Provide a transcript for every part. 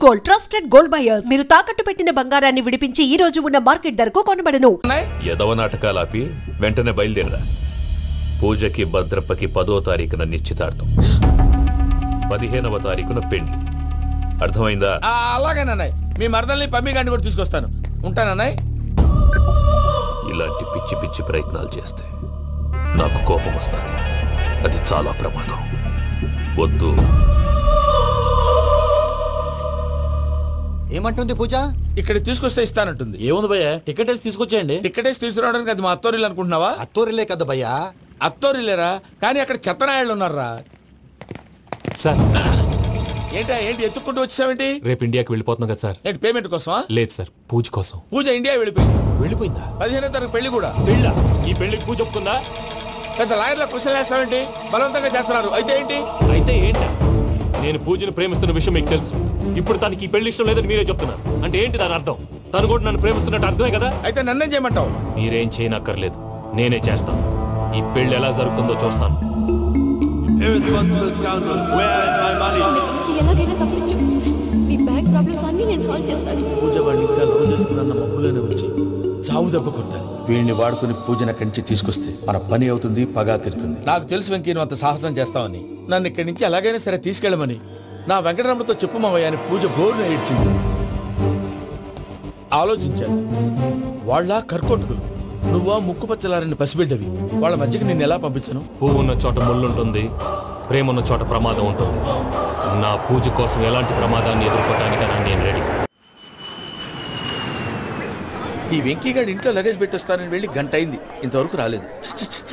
Gold, trusted gold buyers. మీరు తాకట్టు పెట్టిన బంగారాన్ని విడిపించి ఈ రోజు ఉన్న మార్కెట్ ధరకు కొనబడను. యదవ నాటకాలు ఆపి వెంటనే బయలుదేరరా. పూజకి భద్రప్పకి 10వ తారీఖున నిశ్చితార్థం, 15వ తారీఖున పెళ్లి. అర్థమైందా? అలాగేనన్నాయ్. మీ మరదల్ని పమ్మి గండి కూడా తీసుకొస్తాను. ఉంటానన్నాయ్. ఇలాంటి పిచ్చి పిచ్చి ప్రయత్నాలు చేస్తే నాకు కోపం వస్తుంది. అది చాలా ప్రమాదం. వద్దు. ఏమంటుంది పూజ? ఇక్కడ తీసుకొస్తే ఇస్తానంటుంది. ఏముంది భయ్యా, టికెట్ వేసి తీసుకొచ్చేయండి. టికెట్ వేసి తీసుకురావడానికి అది మా అత్తోరిల్లు అనుకుంటున్నావా? అత్తోరిలే కదా భయ్యా. అత్తోరిల్లేరా, కానీ అక్కడ చెత్తనాయాళ్ళు ఉన్నారా. సార్ ఏంటి ఎత్తుక్కుంటూ వచ్చావేంటి? రేపు ఇండియాకి వెళ్ళిపోతున్నాం కదా సార్. ఏంటి పేమెంట్ కోసమా? లేదు సార్, పూజ కోసం. పూజ ఇండియా వెళ్ళిపోయిందా? 15వ తారీఖు పెళ్లి కూడా. పెళ్ళా? ఈ పెళ్లికి పూజ ఒప్పుకుందా? పెద్ద లాయర్ల క్వశ్చన్ వేస్తావేంటి? బలవంతంగా చేస్తున్నారు. అయితే ఏంటి? అయితే ఏంటి? నేను పూజను ప్రేమిస్తున్న విషయం మీకు తెలుసు. ఇప్పుడు తనకి ఈ పెళ్లి ఇష్టం లేదని మీరే చెప్తున్నారు. అంటే ఏంటి దాని అర్థం? తను కూడా నన్ను ప్రేమిస్తున్నట్టు అర్థమే కదా. అయితే నన్నేం చేయమంటావు? మీరేం చేయనక్కర్లేదు, నేనే చేస్తాను. ఈ పెళ్లి ఎలా జరుగుతుందో చూస్తాను. ఎలాగైనా తప్పించు. నీ బ్యాంక్ ప్రాబ్లమ్స్ అన్ని నేను సాల్వ్ చేస్తాను. పూజ వాడిని ఇంకా లవ్ చేస్తున్న మబ్బులోనే ఉంచి చావు దెబ్బ కొట్టాలి. వీడిని వాడుకుని పూజన కంచి తీసుకొస్తే మన పని అవుతుంది, పగా తీరుతుంది. నాకు తెలుసు వెంకీ నువ్వు అంత సాహసం చేస్తావని. నన్ను ఇక్కడి నుంచి ఎలాగైనా సరే తీసుకెళ్ళమని నా వెంకటరమణతో చెప్పు మావయ్య అని పూజ బోరున ఏడ్చింది. ఆలోచించాను. వాళ్ళ కర్కోటకులు, నువ్వా ముక్కుపచ్చలారని పసిబిడ్డవి. వాళ్ళ మధ్యకి నేను ఎలా పంపించను? పువ్వు ఉన్న చోట ముళ్ళుంటుంది, ప్రేమ ఉన్న చోట ప్రమాదం ఉంటుంది. నా పూజ కోసం ఎలాంటి ప్రమాదాన్ని ఎదుర్కోవడానికైనా నేను రెడీ. ఈ వెంకీగాడి ఇంట్లో లగేజ్ పెట్టొస్తానని వెళ్ళి గంట అయింది, ఇంతవరకు రాలేదు.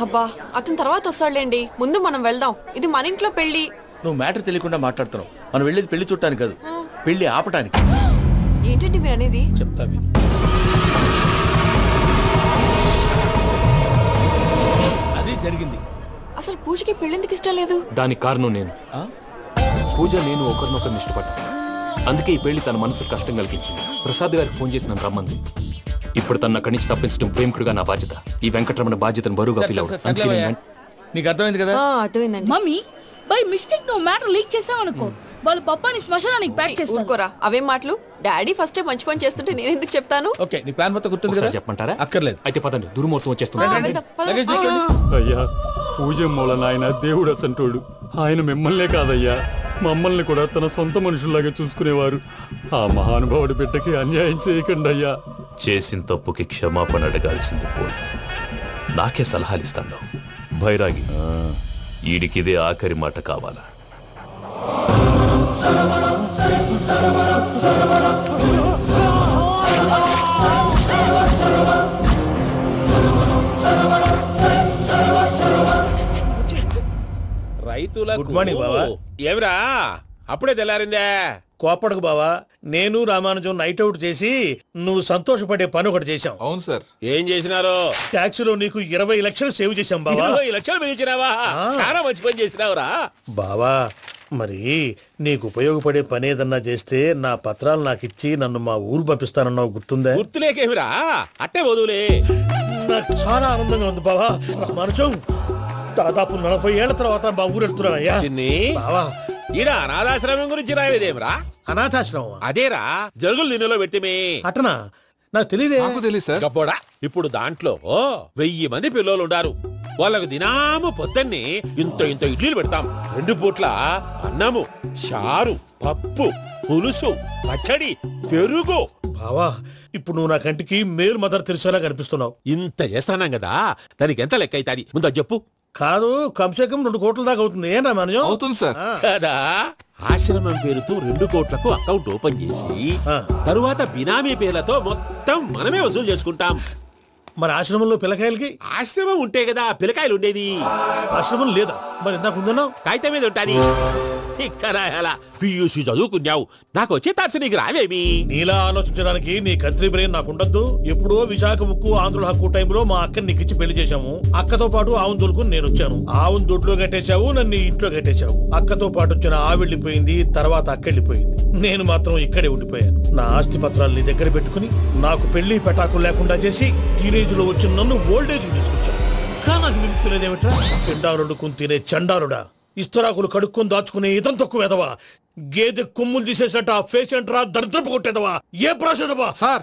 అబ్బా, అతని తర్వాత వస్తాడులేండి. ముందు మనం వెళ్దాం. ఇది మన ఇంట్లో పెళ్లి. నువ్వు మ్యాటర్ తెలియకుండా మాట్లాడుతున్నావు. మనం వెళ్ళేది పెళ్లి చుట్టానికి కాదు, పెళ్లి ఆపటానికి. ఏంటండి మీరు అనేది? చెప్తా విను. అది జరిగింది. అసలు పూజకి పెళ్ళెందుకు ఇష్టం లేదు? దానికి కారణం నేను. పూజ నేను ఒకరినొకరిని ఇష్టపడ్డా. అందుకే ఈ పెళ్లి తన మనసుకు కష్టం కలిగించింది. ప్రసాద్ గారికి ఫోన్ చేసి నన్ను రమ్మంది. ఇప్పుడు తన అక్కడి నుంచి తప్పించడం ప్రేమికుడుగా నా బాధ్యత. ఈ వెంకటరమణ బాధ్యతను బరువుగా ఫీల్ అవుతుంది. నీకు అర్థమైంది కదా? అర్థమైందండి. మమ్మీ బై మిస్టేక్ నువ్వు మ్యాటర్ లీక్ చేసావనుకో, వాళ్ళు పప్పాని శ్మశానానికి ప్యాక్ చేస్తారు. ఊరుకోరా, అవేం మాటలు. డాడీ ఫస్ట్ టైం మంచి పని చేస్తుంటే నేను ఎందుకు చెప్తాను? ఓకే, నీ ప్లాన్ మొత్తం గుర్తుంది కదా? చెప్పమంటారా? అక్కర్లేదు. అయితే పదండి, దుర్ముహూర్తం వచ్చేస్తుంది. లగేజ్ తీసుకోండి. అయ్యా, పూజ మూలన ఆయన దేవుడు అసంటోడు. ఆయన మిమ్మల్నే కాదయ్యా, మమ్మల్ని కూడా తన సొంత మనుషుల్లాగా చూసుకునేవారు. ఆ మహానుభావుడి బిడ్డకి అన్యాయం చేయకండి అయ్యా. చేసిన తప్పుకి క్షమాపణ అడగాల్సింది పోయి నాకే సలహాలు ఇస్తాను. భైరాగి, ఈడికిదే ఆఖరి మాట కావాలా? రైతుల గుడ్ మార్నింగ్ బావా. ఏమిరా అప్పుడే తెల్లారిందే? కోపడకు బావా, నేను రామానుజం నైట్ అవుట్ చేసి నువ్వు సంతోషపడే పని ఒకటి చేశాం. అవును సార్. ఏం చేసినారు? ట్యాక్సీలో నీకు 20 లక్షలు సేవ్ చేశాం బావా. 20 లక్షలు మిగిల్చినావా? చాలా మంచి పని చేసినావురా బావా. మరి నీకు ఉపయోగపడే పని ఏదన్నా చేస్తే నా పత్రాలు నాకు ఇచ్చి నన్ను మా ఊరు పంపిస్తానన్నావు, గుర్తుందా? గుర్తులేకేమిరా, అట్టే వదులే. నాకు చాలా ఆనందంగా ఉంది బావా. రామానుజం, దాదాపు 40 ఏళ్ల తర్వాత మా ఊరు వెళ్తున్నానయ్యా. బావా, ఈడ అనాథాశ్రమం గురించి రావేదేమిరా? అనాథాశ్రమం అదేరా, జరుగులు దీనిలో పెట్టిమే. అటనా? నాకు తెలియదే. గబ్బోడా, ఇప్పుడు దాంట్లో 1000 మంది పిల్లలు ఉండారు. వాళ్ళకు దినాము పొద్దున్నే ఇంత ఇడ్లీలు పెడతాం. 2 పూట్ల అన్నము, చారు, పప్పు, పులుసు, పచ్చడి, పెరుగు. బావా, ఇప్పుడు నువ్వు నా కంటికి మేలు మదర్ తెరిసేలా కనిపిస్తున్నావు. ఇంత చేస్తానం కదా, దానికి ఎంత లెక్క అవుతుంది ముందు అది చెప్పు. కాదు, కంసే కం 2 కోట్ల దాకా అవుతుంది. ఏం రామానుజం? అవుతుంది సార్. కదా, ఆశ్రమం పేరుతో 2 కోట్లకు అకౌంట్ ఓపెన్ చేసి తరువాత బినామీ పేర్లతో మొత్తం మనమే వసూలు చేసుకుంటాం. మరి ఆశ్రమంలో పిల్లకాయలకి? ఆశ్రమం ఉంటే కదా పిల్లకాయలు ఉండేది. ఆశ్రమం లేదా? మరి ఇందాక ఉందన్నావు. కాగితం మీద ఉంటాది. పియూసీ చదువుకున్నావు, నాకు వచ్చే తాట్స్ నీకు రావేమి? నీలా ఆలోచించడానికి నీ కంత్రి బ్రెయిన్ నాకు ఉండద్దు. ఎప్పుడో విశాఖ ఉక్కు ఆంధ్రుల హక్కు టైంలో మా అక్కని నీకిచ్చి పెళ్లి చేశాము. అక్కతో పాటు ఆవును దొడుకుని నేను వచ్చాను. ఆవును దొడ్లో కట్టేశావు, నన్ను ఇంట్లో కట్టేశావు. అక్కతో పాటు వచ్చిన ఆవిళ్ళిపోయింది, తర్వాత అక్కెళ్ళిపోయింది. నేను మాత్రం ఇక్కడే ఉండిపోయాను. నా ఆస్తి పత్రాలు నీ దగ్గర పెట్టుకుని నాకు పెళ్లి పెటాకులు లేకుండా చేసి టీనేజ్ లో వచ్చిన నన్ను ఓల్డేజ్ తీసుకొచ్చాను. కానీ నాకు విముక్తి లేదేమిట్రా? పిండారుడు తినే చండారుడా, ఇస్తరాకులు కడుక్కొని దాచుకునే ఇతం తక్కువ ఎదవా. గేదె కొమ్ములు తీసేసట పేషెంట్ రా దరిద్రపు కొట్టేదవా ఏ ప్రాసెదవా సార్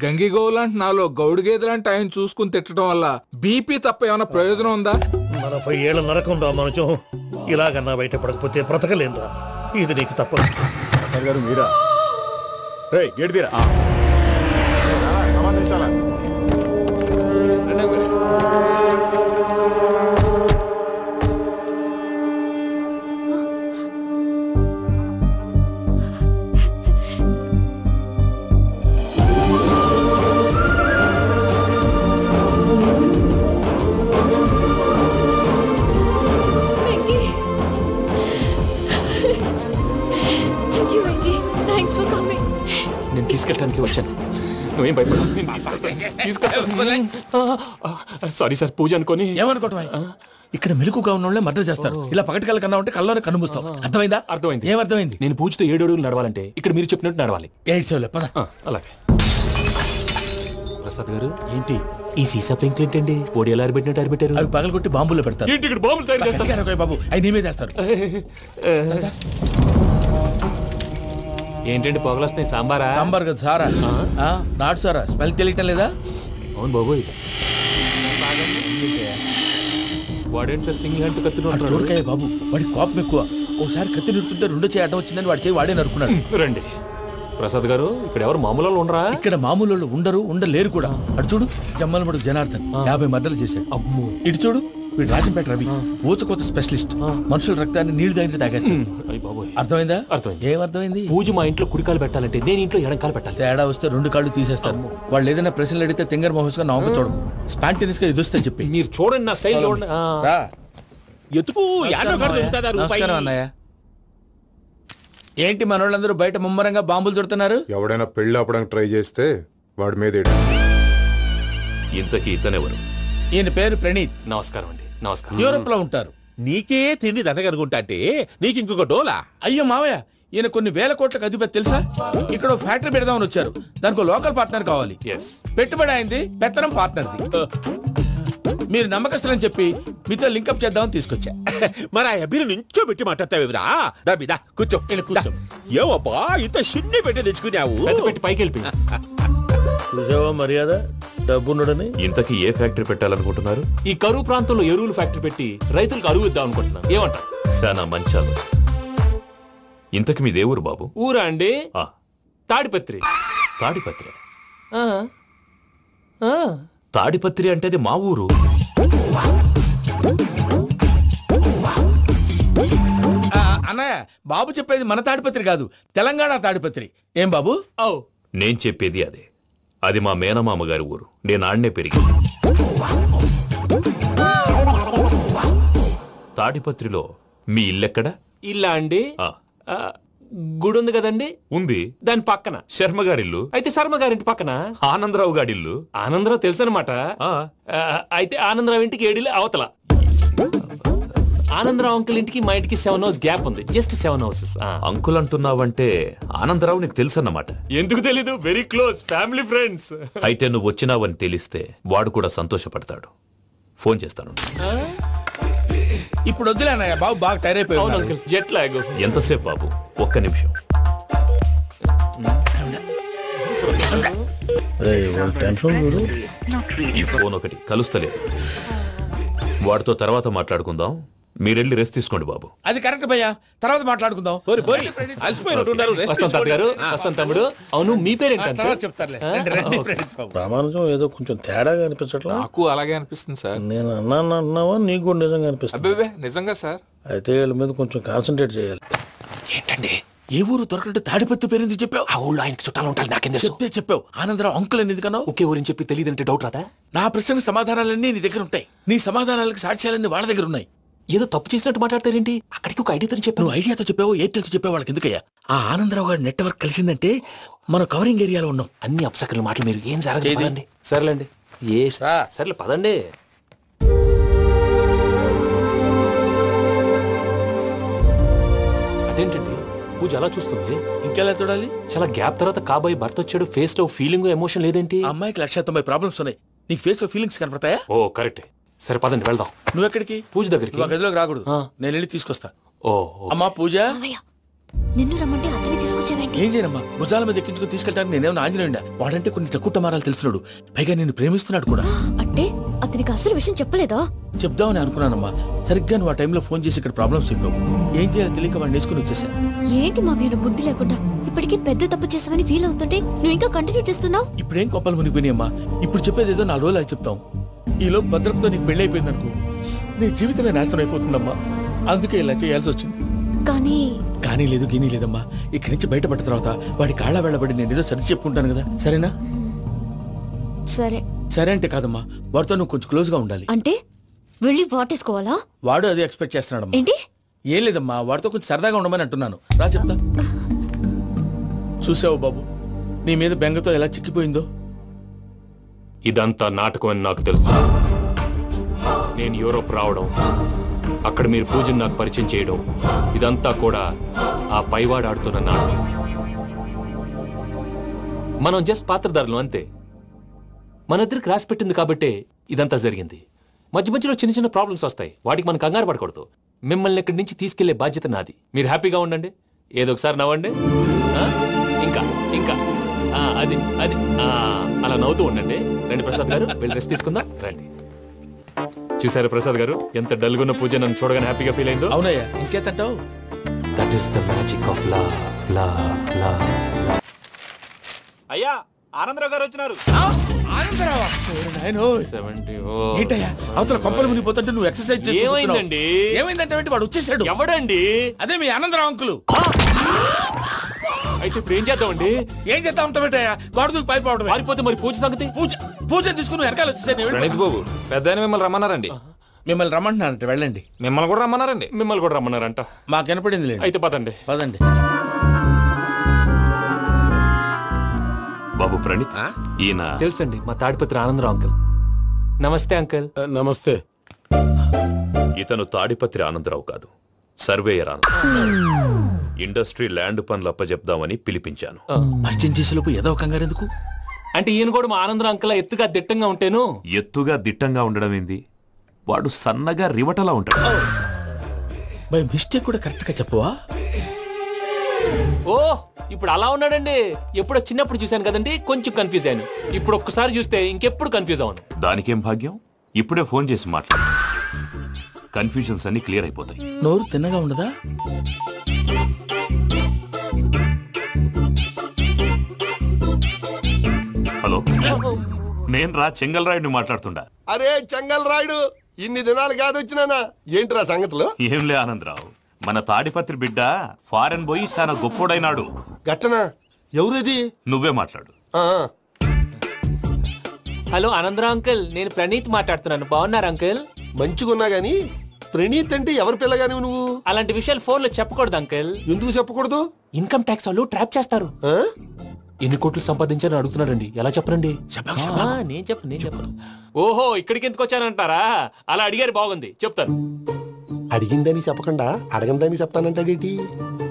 గంగిగోవులాంటి నాలో గౌడు గేదెలాంటి ఆయన చూసుకుని తిట్టడం వల్ల బీపీ తప్ప ఏమైనా ప్రయోజనం ఉందా? 40 ఏళ్ళ నరకం రా మనచం. ఇలాగన్నా బయట పడకపోతే బ్రతకలేనురా. ఇది నీకు తప్పదు. గారు మీరా రే గేట్ తీరా సమాధించాలా నేను తీసుకెళ్ళడానికి వచ్చాను. నువ్వేం భయపడవు. సారీ సార్, పూజ అనుకోని. ఏమనుకోవటం? ఇక్కడ మెలకుగా ఉన్న వాళ్ళే మర్డర్ చేస్తారు. ఇలా పగటి కళ్ళ కన్నా ఉంటే కళ్ళలోనే కనుమూస్తావు. అర్థమైందా? అర్థమైంది. ఏమర్థమైంది? నేను పూజతో 7 అడుగులు నడవాలంటే ఇక్కడ మీరు చెప్పినట్టు నడవాలి. 8 సేవలే పద. అలాగే. ప్రసాద్ గారు, ఏంటి ఈ సీసా పెంకులు ఏంటండి? పొడి ఎలా అరబెట్టినట్టు అరబెట్టారు? అవి పగలగొట్టి బాంబులో పెడతారు. ఏంటి ఇక్కడ బాంబులు తయారు చేస్తారు? బాబు అవి నేమే చేస్తారు. ఏంటండి పొగలొస్తున్నాయి? సాంబారా? సాంబార్ కదా సారా. నాటు సారా. స్మెల్ తెలియటం లేదా? అవును బాబోయ్. వాడేంటి సార్ సింగిల్ హ్యాండ్ కత్తి చూడకాయ బాబు, వాడి కోపం ఎక్కువ. ఒకసారి కత్తి నిరుతుంటే 2 చేయి అడ్డం వచ్చిందని వాడి చేయి వాడే నరుకున్నాడు. రండి ప్రసాద్ గారు, ఇక్కడ ఎవరు మామూలు వాళ్ళు ఉండరా? ఇక్కడ మామూలు వాళ్ళు ఉండరు, ఉండలేరు కూడా. అటు చూడు, జమ్మలమడు జనార్దన్ 50 మర్డర్లు చేశాడు. అమ్మో. ఇటు చూడు, వీడు రాజంపేట రవి ఊచకోత స్పెషలిస్ట్. మనుషుల రక్తాన్ని నీళ్లు దగ్గర తాగేస్తాడు. అర్థమైందా? అర్థమైంది. ఏమర్థమైంది? పూజ మా ఇంట్లో కుడికాలు పెట్టాలంటే నేను ఇంట్లో ఎడంకాలు పెట్టాలి. తేడా వస్తే 2 కాళ్ళు తీసేస్తారు. వాళ్ళు ఏదైనా ప్రశ్నలు అడిగితే తింగర్ మహోస్ గా నవ్వు చూడకు. స్పాంటినియస్ గా ఎదుస్తా చెప్పి. మీరు చూడండి నా స్టైల్. ఎతుకు నమస్కారం అన్నయ్య. ఏంటి మనోళ్ళందరూ బయట ముమ్మరంగా బాంబులు దొరుకుతున్నారు? ఎవడైనా పెళ్లి ఆపడానికి ట్రై చేస్తే వాడి మీద ఇంతకీ ఇతనెవరు? ఈయన పేరు ప్రణీత్. నమస్కారం అండి. నమస్కారం. యూరోప్ లో ఉంటారు. నీకే తిండి దండగనుకుంటా అంటే నీకు ఇంకొక డోలా? అయ్యో మావయ్య, ఈయన కొన్ని వేల కోట్లకు అధిపతి తెలుసా? ఇక్కడ ఫ్యాక్టరీ పెడదామని వచ్చారు. దానికి లోకల్ పార్ట్నర్ కావాలి. పెట్టుబడి అయింది, పెత్తనం పార్ట్నర్ది. మీరు నమ్మకస్తులని చెప్పి మీతో లింకప్ చేద్దామని తీసుకొచ్చా. మరి ఆ అబ్బిని నుంచో పెట్టి మాట్లాడతావేమిరా? దాబిదా కూర్చో. ఏవబ్బా ఇంత సిన్ని పెట్టి తెచ్చుకున్నావు? పెట్టి పైకి వెళ్ళి చూసావా మర్యాద డబ్బున్నడని. ఇంతకీ ఏ ఫ్యాక్టరీ పెట్టాలనుకుంటున్నారు? ఈ కరువు ప్రాంతంలో ఎరువులు ఫ్యాక్టరీ పెట్టి రైతులకు అరువు ఇద్దాం అనుకుంటున్నాను. ఏమంటారు? శానా మంచాలు. ఇంతకి మీ దేవురు బాబు? ఊరా అండి? తాడిపత్రి. తాడిపత్రి? తాడిపత్రి అంటే అది మా ఊరు. అన్నయ్య, బాబు చెప్పేది మన తాడిపత్రి కాదు, తెలంగాణ తాడిపత్రి. ఏం బాబు? నేను చెప్పేది అదే. అది మా మేనమామ గారి ఊరు. నేను ఆడనే పెరిగింది. తాడిపత్రిలో మీ ఇల్లెక్కడ? ఇల్లా అండి? గుడి ఉంది కదండి? ఉంది. దాని పక్కన శర్మ గారిల్లు. అయితే శర్మ గారింటి పక్కన ఆనందరావు గారిల్లు. ఆనందరావు తెలుసు అనమాట. అయితే ఆనందరావు ఇంటికి 7 అవతల. ఆనందరావు అంకుల్ ఇంటికి మా ఇంటికి 7 hours గ్యాప్ ఉంది. Just 7 hours. అంకుల్ అంటున్నావంటే ఆనందరావు నీకు తెలుసు అన్నమాట. ఎందుకు తెలీదు? Very close family friends. అయితే నువ్వు వచ్చినావని తెలిస్తే వాడు కూడా సంతోషపడతాడు. ఫోన్ చేస్తాను. ఇప్పుడు వద్దులే అన్నయ్య, బాబు బాగా టైర్ అయిపోయాడు. Jet lag. ఎంతసేపు బాబు? 1 నిమిషం. ఈ ఫోన్ ఒకటి కలుస్తలేదు. వాడితో తర్వాత మాట్లాడుకుందాం. మీరెళ్ళి రెస్ట్ తీసుకోండి బాబు. అది కరెక్ట్ భయ్యా, తర్వాత మాట్లాడుకుందాం. వస్తాను తమ్ముడు. అవును, మీ పేరేంటి? చెప్తారులే. రామానుజం ఏదో కొంచెం తేడాగా అనిపించట్లా? నాకు అలాగే అనిపిస్తుంది సార్. నేను అన్నావా? నీకు కూడా నిజంగా అనిపిస్తుంది? నిజంగా సార్. అయితే వీళ్ళ మీద కొంచెం కాన్సన్ట్రేట్ చేయాలి. ఏంటండి ఏ ఊరు దొరకట్టు తాడిపత్రి పేరు ఎందుకు చెప్పావు? ఆ ఊళ్ళో ఆయనకి చుట్టాలు ఉంటారు. నాకేం చెప్తే చెప్పావు. ఆనందరావు అంకుల్ అని ఎందుకన్నావు? ఒకే ఊరిని చెప్పి తెలియదంటే డౌట్ రాదా? నా ప్రశ్నకు సమాధానాలన్నీ నీ దగ్గర ఉంటాయి. నీ సమాధానాలకు సాక్ష్యాలన్నీ వాళ్ళ దగ్గర ఉన్నాయి. ఏదో తప్పు చేసినట్టు మాట్లాడతారేంటి? అక్కడికి ఒక ఐడియాతో చెప్పావు. నువ్వు ఐడియాతో చెప్పావు, ఎయిర్టెల్తో చెప్పావు. వాళ్ళకి ఎందుకయ్యా? ఆ ఆనందరావు గారి నెట్వర్క్ కలిసిందంటే మనం కవరింగ్ ఏరియాలో ఉన్నాం. అన్ని అప్సకర్ల మాటలు మీరు ఏం జరగదండి. సర్లేండి. సర్లే పదండి. అదేంటండి పూజ అలా చూస్తుంది? ఇంకెలా చూడాలి? చాలా గ్యాప్ తర్వాత కాబోయే భర్త వచ్చాడు. ఫేస్ లో ఫీలింగ్ ఎమోషన్ లేదేంటి? అమ్మాయికి 190 ప్రాబ్లమ్స్ ఉన్నాయి. నీకు ఫేస్ లో ఫీలింగ్స్ కనపడతాయా? ఓ కరెక్ట్. సరే పదండి వెళ్దాం. నువ్వు ఎక్కడికి? పూజ దగ్గరికి. గదిలోకి రాకూడదు. నేను వెళ్ళి తీసుకొస్తా. ఓ అమ్మా పూజ, నిన్ను రమ్మంటే అతన్ని తీసుకొచ్చావేంటి? ఏం చేయనమ్మా, భుజాల మీద ఎక్కించుకుని తీసుకెళ్ళడానికి నేనేమన్నా ఆంజనేయుడా? వాడంటే కొన్ని తక్కువ టమారాలు తెలిసినాడు, పైగా నేను ప్రేమిస్తున్నాడు కూడా. అంటే అతనికి అసలు విషయం చెప్పలేదా? చెప్దామని అనుకున్నానమ్మా, సరిగ్గా నువ్వు ఆ టైంలో ఫోన్ చేసి ఇక్కడ ప్రాబ్లమ్స్ చెప్పావు. ఏం చేయాలో తెలియక వాడిని వేసుకుని వచ్చేసా. ఏంటి మా వీరు బుద్ధి లేకుండా ఇప్పటికీ పెద్ద తప్పు చేసావని ఫీల్ అవుతుంటే నువ్వు ఇంకా కంటిన్యూ చేస్తున్నావు. ఇప్పుడేం కొప్పలు మునిగిపోయినాయమ్మా, ఇప్పుడు చెప్పేది ఏదో 4 రోజులు అది చెప్తాం. ఈలో భద్రతతో నీకు పెళ్లి అయిపోయింది అనుకో, నీ జీవితమే నాశనం అయిపోతుందమ్మా. అందుకే ఇలా చేయాల్సి వచ్చింది. కానీ లేదు గీనీ లేదమ్మా, ఇక్కడి నుంచి బయటపడ్డ తర్వాత వాడి కాళ్ళ వెళ్ళబడి నేను ఏదో సరి చెప్పుకుంటాను కదా, సరేనా? సరే అంటే కాదమ్మా, వాడితో నువ్వు కొంచెం క్లోజ్ గా ఉండాలి. అంటే వెళ్ళి వాటేసుకోవాలా? వాడు అదే ఎక్స్పెక్ట్ చేస్తున్నాడమ్మా. ఏంటి? ఏం లేదమ్మా, వాడితో కొంచెం సరదాగా ఉండమని అంటున్నాను. రా చెప్తా. చూసావు బాబు, నీ మీద బెంగతో ఎలా చిక్కిపోయిందో. ఇదంతా నాటకం అని నాకు తెలుసు. నేను యూరోప్ రావడం, అక్కడ మీరు పూజను నాకు పరిచయం చేయడం, ఇదంతా కూడా ఆ పైవాడు ఆడుతున్న నాటకం. మనం జస్ట్ పాత్రధారులు అంతే. మన ఇద్దరికి రాసి పెట్టింది కాబట్టే ఇదంతా జరిగింది. మధ్య మధ్యలో చిన్న చిన్న ప్రాబ్లమ్స్ వస్తాయి, వాటికి మనం కంగారు పడకూడదు. మిమ్మల్ని ఇక్కడి నుంచి తీసుకెళ్లే బాధ్యత నాది. మీరు హ్యాపీగా ఉండండి, ఏదో ఒకసారి నవ్వండి. ఇంకా ఇంకా అది అది అలా నవ్వుతూ ఉండండి. రండి ప్రసాద్ గారు, వెళ్ళి రెస్ట్ తీసుకుందాం. రండి. చూసారు ప్రసాద్ గారు, ఎంత డల్గున్న పూజ నన్ను చూడగానే హ్యాపీగా ఫీల్ అయిందో? అవునయ్యా, ఇంకేతంటావు? That is the magic of love. అయ్యా, ఆనందరావు గారు వచ్చినారు. ఏంటయ్యా అవతల కొంపలు మునిగిపోతుంటే నువ్వు ఎక్సర్సైజ్ చేస్తూ ఏమైందండి? ఏమైందంటే వాడు వచ్చేసాడు. ఎవడండి? అదే మీ ఆనందరావు అంకులు. అయితే ఇప్పుడు ఏం చేద్దామండి? ఏం చేద్దాం ఉంటావేటయ్యా, గొడవకు పైపోవడం. పారిపోతే మరి పూజ సంగతి? పూజ తీసుకుని వెనకాల వచ్చేసాను. బాబు, పెద్ద మిమ్మల్ని రమ్మన్నారండి. మిమ్మల్ని రమ్మంటున్నారంట, వెళ్ళండి. మిమ్మల్ని కూడా రమ్మన్నారండి. మిమ్మల్ని కూడా రమ్మన్నారంట. మాకు వినపడింది లేదు. అయితే పదండి. పదండి. బాబు ప్రణీత్, ఈయన తెలుసండి, మా తాడిపత్రి ఆనందరావు అంకుల్. నమస్తే అంకుల్. నమస్తే. ఇతను తాడిపత్రి ఆనందరావు కాదు, సర్వేయర్ ఆనందరావు. ఇండస్ట్రీ ల్యాండ్ పనులు అప్పచెప్దామని పిలిపించాను. పరిచయం చేసేలోపు ఏదో కంగారు ఎందుకు? అంటే ఈయన కూడా మా ఆనందరావు అంకుల్ ఎత్తుగా దిట్టంగా ఉంటాను. ఎత్తుగా దిట్టంగా ఉండడం ఏంది, వాడు సన్నగా రివటలా ఉంటాడు. బై మిస్టేక్ కూడా కరెక్ట్ గా చెప్పవా? ఓ, ఇప్పుడు అలా ఉన్నాడండి. ఎప్పుడో చిన్నప్పుడు చూశాను కదండి, కొంచెం కన్ఫ్యూజ్ అయ్యాను. ఇప్పుడు ఒక్కసారి చూస్తే ఇంకెప్పుడు కన్ఫ్యూజ్ అవ్వను. దానికేం భాగ్యం, ఇప్పుడే ఫోన్ చేసి మాట్లాడు, కన్ఫ్యూజన్స్ అన్ని క్లియర్ అయిపోతాయి. నోరు తిన్నగా ఉండదా? హలో, నేను రా చెంగల్ రాయుడిని మాట్లాడుతుండా. అరే చెంగల్ రాయుడు, ఇన్ని దినాలు కాదు వచ్చినానా, ఏంట్రా సంగతులు? ఏంలే ఆనందరావు, మన తాడిపత్రి బిడ్డ ఫారెన్ పోయి చాలా గొప్పోడైనాడు. గట్టనా? ఎవరిది? నువ్వే మాట్లాడు. హలో ఆనందరావు అంకుల్, నేను ప్రణీత్ మాట్లాడుతున్నాను. బాగున్నారు అంకుల్? మంచిగున్నా గాని ప్రణీత్ అంటే ఎవరి పిల్లగాని నువ్వు? అలాంటి విషయాలు ఫోన్ లో చెప్పకూడదు అంకుల్. ఎందుకు చెప్పకూడదు? ఇన్కమ్ ట్యాక్స్ వాళ్ళు ట్రాప్ చేస్తారు. ఎన్ని కోట్లు సంపాదించాలని అడుగుతున్నారండి, ఎలా చెప్పరండి? నేను చెప్పను. ఓహో, ఇక్కడికి ఎందుకు వచ్చానంటారా? అలా అడిగారు, బాగుంది, చెప్తాను. అడిగిందని చెప్పకుండా అడగందని చెప్తానంటాడేటి?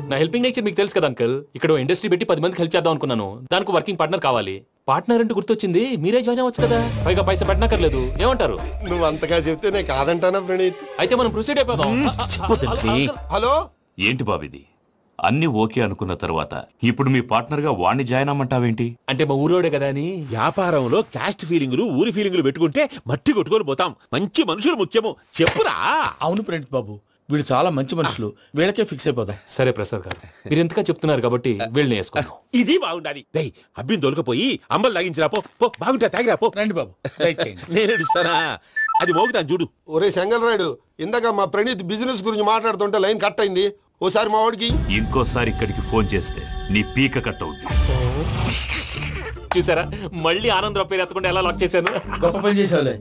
నా హెల్పింగ్ నేచర్ మీకు తెలుసు కదా అంకుల్. ఇక్కడ ఇండస్ట్రీ పెట్టి 10 మందికి హెల్ప్ చేద్దాం అనుకున్నాను. దానికి వర్కింగ్ పార్ట్నర్ కావాలి. పార్ట్నర్ అంటే గుర్తొచ్చింది, మీరే జాయిన్ అవ్వచ్చు కదా, పైగా పైసా పెట్టనక్కర్లేదు. ఏమంటారు? నువ్వు అంతగా చెప్తే నేను కాదంటానా ప్రణీత్? అయితే మనం ప్రొసీడ్ అయిపోదాం. హలో, ఏంటి బాబిది, అన్ని ఓకే అనుకున్న తర్వాత ఇప్పుడు మీ పార్ట్నర్ గా వాణ్ణి జాయిన్ అమ్మంటావేంటి? అంటే మా ఊరోడే కదా అని. వ్యాపారంలో క్యాస్ట్ ఫీలింగులు, ఊరి ఫీలింగులు పెట్టుకుంటే మట్టి కొట్టుకొని పోతాం. మంచి మనుషులు ముఖ్యము, చెప్పురా. అవును ప్రణీత్ బాబు, వీళ్ళు చాలా మంచి మనుషులు, వీళ్ళకే ఫిక్స్ అయిపోతాం. సరే ప్రసాద్ గారు, మీరు ఎంతగా చెప్తున్నారు కాబట్టి వీళ్ళని వేసుకుందాం. ఇది బాగుండాలి. డై అబ్బిని దొలకపోయి అంబలు లాగించిరా పో. బాగుంటా, తాగిరా పో. రండి బాబు, నేను ఇస్తానా? అది మోగుతాను చూడు. ఒరే చెంగల్ రాయుడు, ఇందాక మా ప్రణీత్ బిజినెస్ గురించి మాట్లాడుతుంటే లైన్ కట్ అయింది. ఓసారి మా వాడికి ఇంకోసారి ఇక్కడికి ఫోన్ చేస్తే నీ పీక కట్ అవుతుంది. చూసారా, మళ్ళీ ఆనందరావు పేరు ఎత్తకుండా ఎలా లాక్ చేశాను. గొప్ప పని చేసావులే.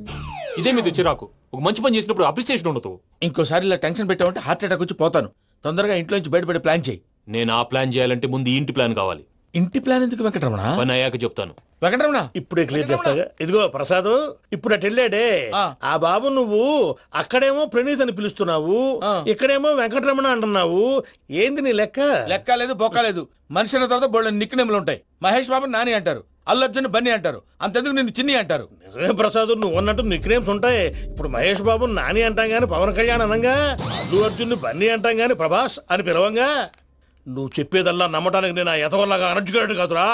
ఇదే మీద చిరాకు. ఒక మంచి పని చేసినప్పుడు అప్రిసియేషన్ ఉండదు. ఇంకోసారి ఇలా టెన్షన్ పెట్టామంటే హార్ట్ అటాక్ వచ్చి పోతాను. తొందరగా ఇంట్లో నుంచి బయటపడే ప్లాన్ చేయి. నేను ఆ ప్లాన్ చేయాలంటే ముందు ఇంటి ప్లాన్ కావాలి. ఇంటి ప్లాన్ ఎందుకు వెంకటరమణ? పని అయ్యాక చెప్తాను. వెంకటరమణ ఇప్పుడే క్లియర్ చేస్తాగా. ఇదిగో ప్రసాద్, ఇప్పుడు అటు వెళ్ళాడే ఆ బాబు, నువ్వు అక్కడేమో ప్రణీత్ అని పిలుస్తున్నావు, ఇక్కడేమో వెంకటరమణ అంటున్నావు. ఏంది నీ లెక్క? లెక్క లేదు, బొక్క లేదు. మనిషి అన్న తర్వాత బోళ్ళ నిక్నెములు ఉంటాయి. మహేష్ బాబు నాని అంటారు, అల్లు అర్జున్ బన్నీ అంటారు, అంతెందుకు నిన్ను చిన్ని అంటారు. నిజమే ప్రసాద్, నువ్వు అన్నట్టు నిక్నేమ్స్ ఉంటాయి. ఇప్పుడు మహేష్ బాబు నాని అంటాం గాని పవన్ కళ్యాణ్ అనంగా, అల్లు అర్జున్ బన్నీ అంటాం గాని ప్రభాస్ అని పిలవంగా. నువ్వు చెప్పేదల్లా నమ్మటానికి నేను ఎదవల్లాగా అనర్జుకేటెడ్ కాదురా.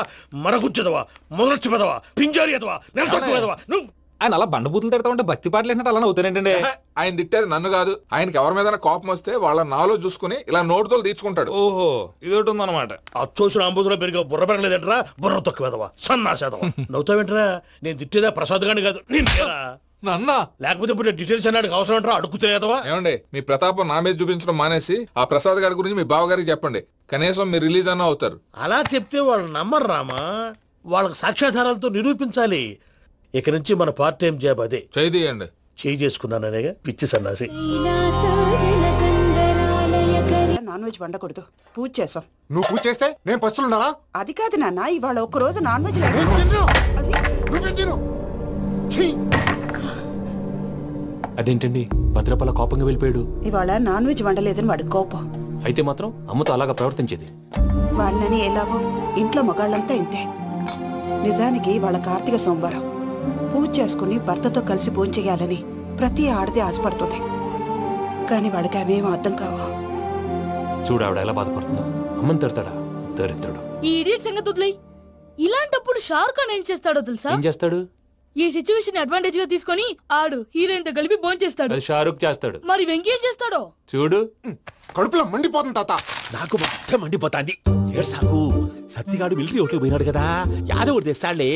మరగుచ్చదవా, మొదలచ్చి పెదవా, పింజారి ఎదవా, నెలసొక్కుదవా నువ్వు. ఆయన అలా బండబూతులు తిడతా ఉంటే భక్తి పాటలు ఏంటంటే అలా అవుతానంటే. ఆయన తిట్టేది నన్ను కాదు, ఆయనకి ఎవరి మీద కోపం వస్తే వాళ్ళ నాలో చూసుకుని ఇలా నోటుతో తీర్చుకుంటాడు. ఓహో ఇదొకటి ఉందన్నమాట. అచ్చోసిన అంబుధులో పెరిగే బుర్ర పెరగలేదంటరా, బుర్ర తొక్కువేదవా, సన్నాసేదవా. నవ్వుతావేంటరా? నేను తిట్టేదా ప్రసాద్ గాని కాదు నిన్నేరా. నన్న లేకపోతే ఇప్పుడు డీటెయిల్స్ అన్నాడు అవసరం అంటారా? అడుగుతాయేదవా? ఏమండి మీ ప్రతాపం నా మీద చూపించడం మానేసి ఆ ప్రసాద్ గారి గురించి మీ బావగారికి చెప్పండి. కనీసం మీరు రిలీజ్ అన్న అవుతారు. అలా చెప్తే వాళ్ళు నమ్మరు రామా. వాళ్ళకి సాక్ష్యాధారాలతో నిరూపించాలి. ఇక నుంచి మన పార్ట్ టైం జాబ్ అదే. చేయండి. చేయి చేసుకున్నాననేగా పిచ్చి సన్నాసి. నాన్ వెజ్ వండకూడదు, పూజ చేసాం. నువ్వు పూజ చేస్తే నేను పస్తులున్నారా? అది కాదు నాన్న, ఇవాళ ఒక్క రోజు నాన్ వెజ్ అదేంటండి భద్రపల కోపంగా వెళ్ళిపోయాడు? ఇవాళ నాన్ వెజ్ వండలేదని వాడి కోపం. అయితే మాత్రం అమ్మతో అలాగా ప్రవర్తించేది. వాడినని ఎలాగో ఇంట్లో మగాళ్ళంతా ఇంతే. నిజానికి వాళ్ళ కార్తీక సోమవారం పూజ చేసుకుని భర్తతో కలిసి పూజ చేయాలని ప్రతి ఆడది ఆశపడుతుంది. కానీ వాళ్ళకి అవేమో అర్థం కావు. చూడు ఆవిడ ఎలా బాధపడుతుందో. అమ్మని తిడతాడా దరిద్రుడు. ఈ ఇడియట్ సంగతి వదిలేయ్. ఇలాంటప్పుడు షారుఖ్ ఖాన్ ఏం చేస్తాడో తెలుసా? ఏం చేస్తాడు? ఈ సిచ్యువేషన్ అడ్వాంటేజ్ గా తీసుకొని ఆడు హీరోయిన్ తో కలిపి బోన్ చేస్తాడు. అది షారుఖ్ చేస్తాడు. మరి వెంకీ ఏం చేస్తాడో చూడు. కడుపులో మండిపోతుంది తాత. నాకు మొత్తం మండిపోతాంది. ఏడ్సాకు, సత్తిగాడు మిలిటరీ ఓట్లకు పోయినాడు కదా, యాదవ్ తెస్తాడులే.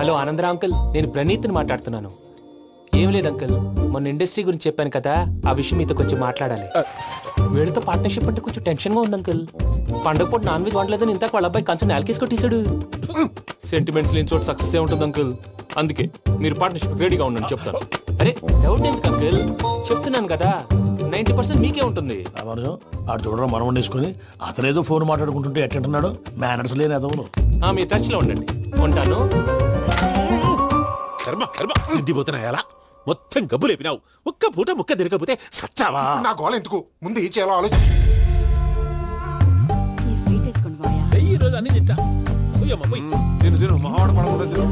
హలో ఆనందరా అంకుల్, నేను ప్రణీత్ని మాట్లాడుతున్నాను. ఏం లేదు అంకుల్, మొన్న ఇండస్ట్రీ గురించి చెప్పాను కదా, ఆ విషయం మీతో కొంచెం మాట్లాడాలి. వీళ్ళతో పార్ట్నర్షిప్ అంటే కొంచెం టెన్షన్ గా ఉంది అంకుల్. పండగ పూట నాన్ వెజ్ వండలేదని ఇంతకు వాళ్ళ అబ్బాయి కంచెం నేలకేసి కొట్టేశాడు. సెంటిమెంట్స్ లేని చోట సక్సెస్ ఏ ఉంటుంది అంకుల్. అందుకే మీరు పార్ట్నర్షిప్ రెడీగా ఉండండి చెప్తాను. అరే డౌట్ ఎందుకు అంకుల్, చెప్తున్నాను కదా 90% మీకే ఉంటుంది. ఆడు చూడడం మనం వండేసుకుని అతనేదో ఫోన్ మాట్లాడుకుంటుంటే ఎట్టంటున్నాడు. మేనర్స్ లేని అదవును. మీ టచ్ లో ఉండండి. ఉంటాను. కర్మ కర్మ ఇంటిపోతున్నా ఎలా మొత్తం గబ్బు లేపినావు. ఒక్క పూట ముక్క తిరగకపోతే సచ్చావా? నా గోల ఎందుకు, ముందు ఏం చేయాలో ఆలోచించు. ఈ రోజు అన్ని తింటా. తిను తిను మావాడు పడకుండా తిను.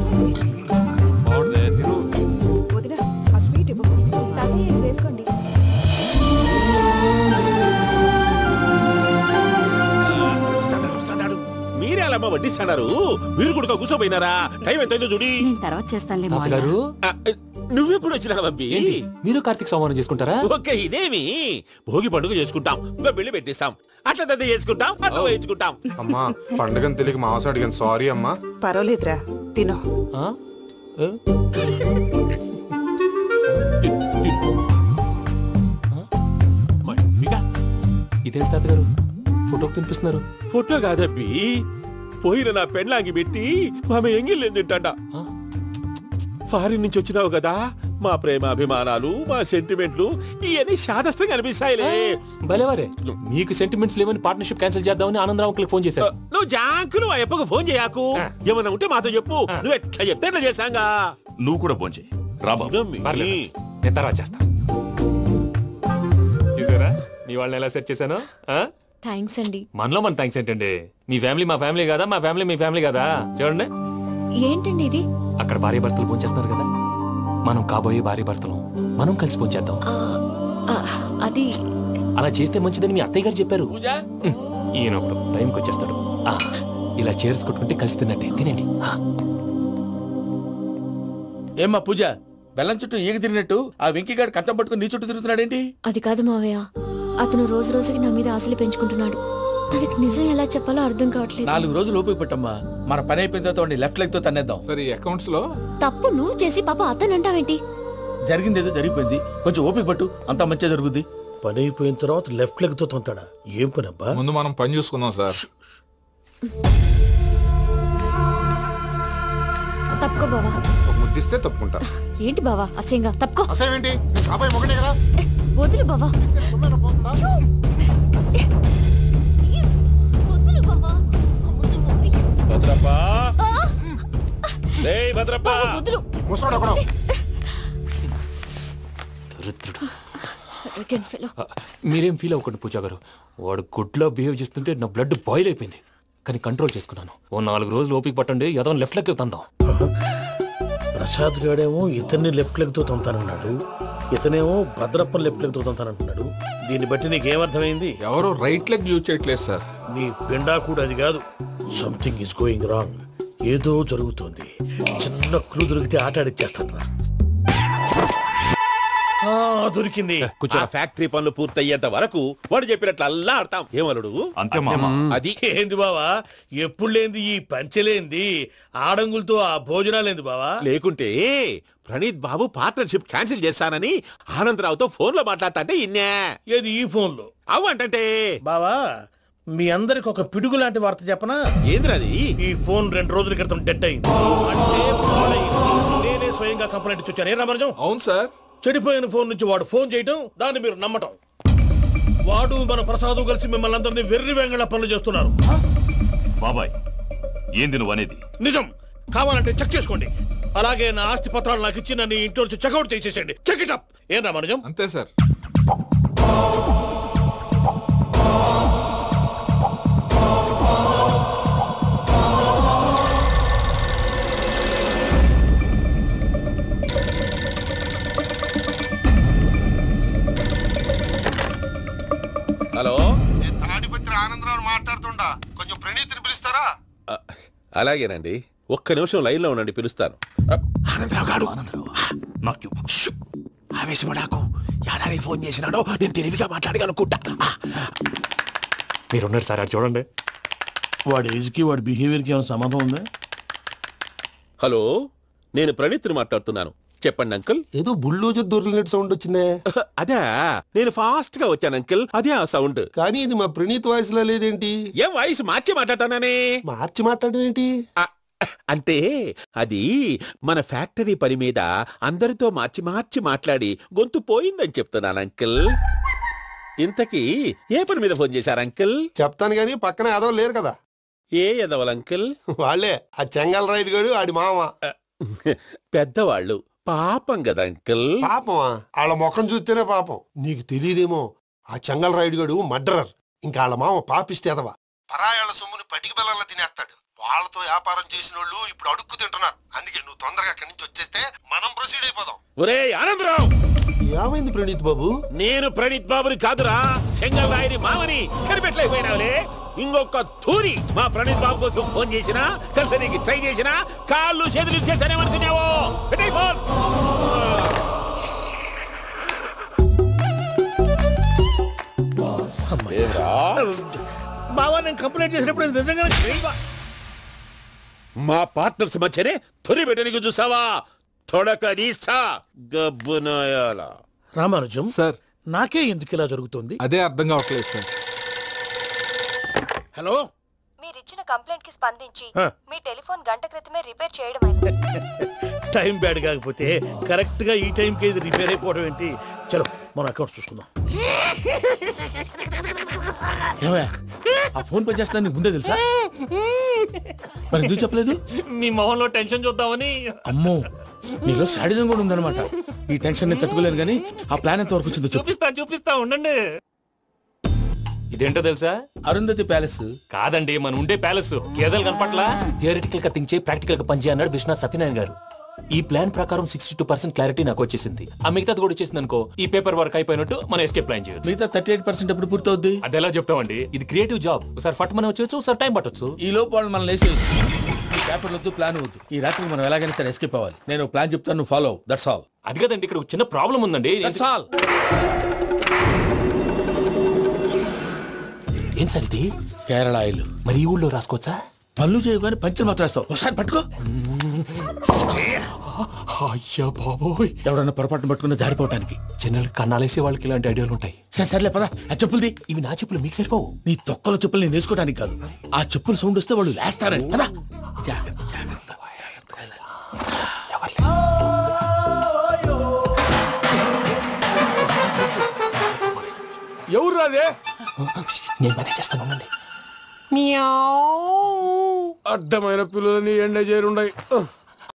బాగుండే తిను. వదినా ఆ స్వీట్ ఇవ్వు. వేసుకోండి. మీరే అలా వడ్డిస్తాడారు. మీరు కూడా కూర్చోపోయినారా? టైం ఎంతైందో చూడి. నేను తర్వాత చేస్తానులే తాతగారు. నువ్వెప్పుడు వచ్చినా బంపి? మీరు కార్తీక్ సంహారం చేసుకుంటారా? ఓకే, ఇదేమి భోగి పండుగ చేసుకుంటాం, ఇంకా బిల్లు పెట్టిస్తాం, అట్లా దద్ద చేసుకుంటాం, అట్లా వేయించుకుంటాం. అమ్మా పండుగని తెలియక మాంసం అడిగాను, సారీ అమ్మా. పర్వాలేదురా, తినో. ఇదేం తాతగారు ఫోటోకి తినిపిస్తున్నారు? ఫోటో కాదబ్బి, పోయిన నా పెళ్ళాంగి పెట్టి ఆమె ఎంగిల్లేం తింటాడ. ఫారిన్ నుంచి వచ్చినావు కదా, మా ప్రేమ అభిమానాలు, మా సెంటిమెంట్లు ఇవన్నీ శాదస్తంగా అనిపిస్తాయిలే. భలేవారే, మీకు సెంటిమెంట్స్ లేవని పార్ట్నర్షిప్ క్యాన్సిల్ చేద్దామని ఆనందరావు అంకుల్ ఫోన్ చేశారు. నువ్వు జాంకులు ఆ అప్పకు ఫోన్ చేయకు. ఏమన్నా ఉంటే మాతో చెప్పు. నువ్వు ఎట్లా చెప్తే ఎట్లా చేశాంగా. నువ్వు కూడా ఫోన్ చేయి. నేను తర్వాత చేస్తా. చూసారా మీ వాళ్ళని ఎలా సెట్ చేశాను? థ్యాంక్స్ అండి. మనలో మన థ్యాంక్స్ ఏంటండి? మీ ఫ్యామిలీ మా ఫ్యామిలీ కదా, మా ఫ్యామిలీ మీ ఫ్యామిలీ కదా. చూడండి ఏంటండి ఇది? అక్కడ భార్య భర్తలు పోంచేస్తున్నారు కదా, మనం కాబోయే భార్య భర్తలు మనం కలిసి పోంచేద్దాం. అది అలా చేస్తే మంచిదని మీ అత్తయ్య గారు చెప్పారు. ఈయన ఒకడు టైంకి వచ్చేస్తాడు. ఇలా చేర్స్ కొట్టుకుంటే కలిసి తిన్నట్టే. తినండి. ఏమ్మా పూజ, బెల్లం చుట్టూ ఈగ తిరిగినట్టు ఆ వెంకీగాడు కంచం పట్టుకుని నీ చుట్టూ తిరుగుతున్నాడేంటి? అది కాదు మావయ్య, అతను రోజు రోజుకి నా మీద ఆశలు పెంచుకుంటున్నాడు. తనకి నిజం ఎలా చెప్పాలో అర్థం కావట్లేదు. 4 రోజులు ఓపిక పట్టమ్మా, మన పని అయిపోయిన తర్వాత లెఫ్ట్ లెగ్ తో తన్నేద్దాం. సరే అకౌంట్స్ లో తప్పు నువ్వు చేసి పాప అతను అంటావేంటి? జరిగిందేదో జరిగిపోయింది, కొంచెం ఓపిక పట్టు, అంతా మంచిగా జరుగుద్ది. పని అయిపోయిన తర్వాత లెఫ్ట్ లెగ్ తో తొంతాడా? ఏం పని అబ్బా? ముందు మనం పని చూసుకుందాం సార్. తప్పుకో బావా. ముద్దిస్తే తప్పుకుంటా. ఏంటి బావా అసహ్యంగా? తప్పుకో. అసహ్యం ఏంటి? అబ్బాయి మొగనే కదా. వదులు బావా. భద్రప్పా, రేయ్ భద్రప్పా. ముసరాడు అక్కడ. మీరేం ఫీల్ అవ్వకండి పూజా గారు. వాడు గుడ్లో బిహేవ్ చేస్తుంటే నా బ్లడ్ బాయిల్ అయిపోయింది, కానీ కంట్రోల్ చేసుకున్నాను. ఓ 4 రోజులు ఓపిక పట్టండి, ఏదో లెఫ్ట్ లెగ్ తందాం. ప్రసాద్ గాడేమో ఇతన్ని లెఫ్ట్ లెగ్ తో తొంతానన్నాడు, ఇతనేమో భద్రప్ప లెఫ్ట్ లెగ్ తో తొంతానంటున్నాడు. దీన్ని బట్టి నీకేమర్థమైంది? ఎవరు రైట్ లెగ్ యూజ్ చేయట్లేదు సార్. నీ పిండా కూడా అది కాదు. Something is going wrong. ఏదో జరుగుతుంది. చిన్న క్లూ దొరికితే ఆట ఆడిచ్చేస్తాను రా. దొరికింది. ఆ ఫ్యాక్టరీ పనులు పూర్తయ్యేంత వరకు వాడు చెప్పినట్లు అల్లా ఆడతాం. ఏమలుడు? అంతే మామ. అది ఏంది బావా, ఎప్పుడు లేంది ఈ పంచలేంది, ఆడంగులతో ఆ భోజనాలేంది బావా? లేకుంటే ప్రణీత్ బాబు పార్ట్నర్షిప్ క్యాన్సిల్ చేస్తానని ఆనందరావుతో ఫోన్ లో మాట్లాడతాంటే ఇన్నే. ఏది ఈ ఫోన్ లో? అవ్వంటే బావా, మీ అందరికి ఒక పిడుగు లాంటి వార్త చెప్పనా? ఏంద్రది? ఈ ఫోన్ 2 రోజుల క్రితం డెడ్ అయింది. అంటే నేనే స్వయంగా కంప్లైంట్ ఇచ్చి వచ్చాను. ఏ రామరాజం? అవును సార్. చెడిపోయిన ఫోన్ నుంచి వాడు ఫోన్ చేయటం, దాన్ని మీరు నమ్మటం. వాడు మన ప్రసాదు కలిసి మిమ్మల్ని అందరినీ వెర్రి వెంగళ పనులు చేస్తున్నారు. బాబాయ్, ఏంది నువ్వు అనేది? నిజం. కావాలంటే చెక్ చేసుకోండి. అలాగే నా ఆస్తి పత్రాలు నాకు ఇచ్చి నన్ను ఇంట్లో నుంచి చెక్అౌట్ చేసేసండి. Check it up. ఏం రామరాజం? అంతే సార్. హలో, తాడిపత్రి ఆనందరావు మాట్లాడుతుండా, కొంచెం ప్రణీతిని పిలుస్తారా? అలాగేనండి. ఒక్క నిమిషం లైన్ లో ఉండండి, పిలుస్తాను. ఆనందరావు గాడు. ఆవేశపడాకు. యాదారి ఫోన్ చేసినాడో నేను తెలివిగా మాట్లాడగలనుకుంటా. మీరున్నారు సార్, అది చూడండి. వాడి ఏజ్కి వాడి బిహేవియర్కి ఏమైనా సంబంధం ఉందా? హలో, నేను ప్రణీత్ని మాట్లాడుతున్నాను. చెప్పండి అంకుల్. ఏదో బుల్డోజర్ దొరికినట్టు సౌండ్ వచ్చిందే. అదే, నేను ఫాస్ట్ గా వచ్చాను అంకుల్. అదే ఆ సౌండ్. కానీ ఇది మా ప్రణీత్ వాయిస్ లో లేదేంటి? ఏ వాయిస్ మార్చి మాట్లాడతాననే? మార్చి మాట్లాడడం ఏంటి? అంటే అది మన ఫ్యాక్టరీ పని మీద అందరితో మార్చి మార్చి మాట్లాడి గొంతు పోయిందని చెప్తున్నాను అంకుల్. ఇంతకీ ఏ పని మీద ఫోన్ చేశారు అంకుల్? చెప్తాను గానీ పక్కన ఏదో లేరు కదా. ఏ ఎదవలు అంకుల్? వాళ్ళే, ఆ చెంగల్ రైడ్ గడు ఆడి మామ. పెద్దవాళ్ళు. పాపం కదా అంకుల్. పాపమా? వాళ్ళ ముఖం చూస్తేనే పాపం. నీకు తెలియదేమో, ఆ చెంగల్ రైడ్ గడు మర్డరర్. ఇంకా వాళ్ళ మామ పాపిస్తేదవా. పరాయాళ్ళ సొమ్ముని పటికి బెల్లంలో తినేస్తాడు. వాళ్ళతో వ్యాపారం చేసిన వాళ్ళు ఇప్పుడు అడుక్కు తింటున్నారు. అందుకే నువ్వు తొందరగా అక్కడి నుంచి వచ్చేస్తే మనం ప్రొసీడ్ అయిపోదాం. ఒరే ఆనందరావు! ఏమైంది ప్రణీత్ బాబు? నేను ప్రణీత్ బాబుని కాదురా, సెంగల్ రాయని మామని. కనిపెట్టలేకపోయినావులే. ఇంకొక తూరి మా ప్రణీత్ బాబు కోసం ఫోన్ చేసినా, కలిసి నీకు ట్రై చేసినా కాళ్ళు చేతులు చేశానేమనుకున్నావో. పెట్టేయ్ ఫోన్. బావా, నేను కంప్లైంట్ చేసినప్పుడు నిజంగా మా పార్ట్నర్స్ మధ్యనే తొలి పెట్టడానికి చూసావా? తొడక నీస్తా గబ్బునాయాల. రామానుజం సార్, నాకే ఎందుకు ఇలా జరుగుతుంది? అదే అర్థం కావట్లేదు సార్. హలో, మీరిచ్చిన కంప్లైంట్ కి స్పందించి మీ టెలిఫోన్ గంట క్రితమే రిపేర్ చేయడం అయింది. టైం బ్యాడ్ కాకపోతే కరెక్ట్ గా ఈ టైం కి ఇది రిపేర్ అయిపోవడం ఏంటి? చలో మన అకౌంట్ చూసుకుందాం. ఆ ఫోన్ పని చేస్తున్నా నీకు ముందే తెలుసా? మరి ఎందుకు చెప్పలేదు? మీ మొహంలో టెన్షన్ చూద్దామని. అమ్మో, నీలో శాడిజం కూడా ఉందన్నమాట. ఈ టెన్షన్ ని తట్టుకోలేను కానీ ఆ ప్లాన్ ఎంత వరకు వచ్చిందో చూపిస్తా ఉండండి. ఇదేంటో తెలుసా? అరుంధతి ప్యాలెస్ కాదండి, మన ఉండే ప్యాలెస్. గేదెలు కనపట్లా? థియరిటికల్ గా థింక్ చేయి, ప్రాక్టికల్ గా పనిచేయ అన్నాడు విశ్వనాథ్ సత్యనారాయణ గారు. ఈ ప్లాన్ ప్రకారం 62% క్లారిటీ నాకు వచ్చేసింది. ఆ మిగతాది కూడా వచ్చేసింది అనుకో, ఈ పేపర్ వర్క్ అయిపోయినట్టు మనం ఎస్కేప్ ప్లాన్ చేయొచ్చు. మిగతా 38% ఎప్పుడు పూర్తవుద్ది? అది ఎలా చెప్తామండి? ఇది క్రియేటివ్ జాబ్. ఒకసారి ఫట్ మనం వచ్చేచ్చు, ఒకసారి టైం పట్టొచ్చు. ఈ లోపు వాళ్ళు మనం లేసేయచ్చు. ఈ పేపర్ వద్దు, ప్లాన్ వద్దు. ఈ రాత్రి మనం ఎలాగైనా సరే ఎస్కేప్ అవ్వాలి. నేను ప్లాన్ చెప్తాను, నువ్వు ఫాలో. That's all. అది కదండి, ఇక్కడ ఒక చిన్న ప్రాబ్లం ఉందండి. That's all. ఏం సార్ ఇది? కేరళ ఆయిల్. మరి ఈ ఊళ్ళో రాసుకోవచ్చా? పనులు చేయగానే పంచలు మాత్రం రాస్తావు. ఒకసారి పట్టుకో. అయ్యా బాబోయ్, ఎవడన్నా పొరపాటును పట్టుకున్న జారిపోవటానికి. జనరల్ కన్నాలేసే వాళ్ళకి ఇలాంటి ఐడియాలు ఉంటాయి. సర్లే పదా. ఆ చెప్పులది. ఇవి నా చెప్పులు, మీకు సరిపోవు. నీ తొక్కల చెప్పులు నేను వేసుకోవడానికి కాదు, ఆ చెప్పులు సౌండ్ వస్తే వాళ్ళు లేస్తారని. పదా. ఎవరు రాదే? నేను పని చేస్తాను. అడ్డమైన పిల్లలని ఎండ చేరుండయి.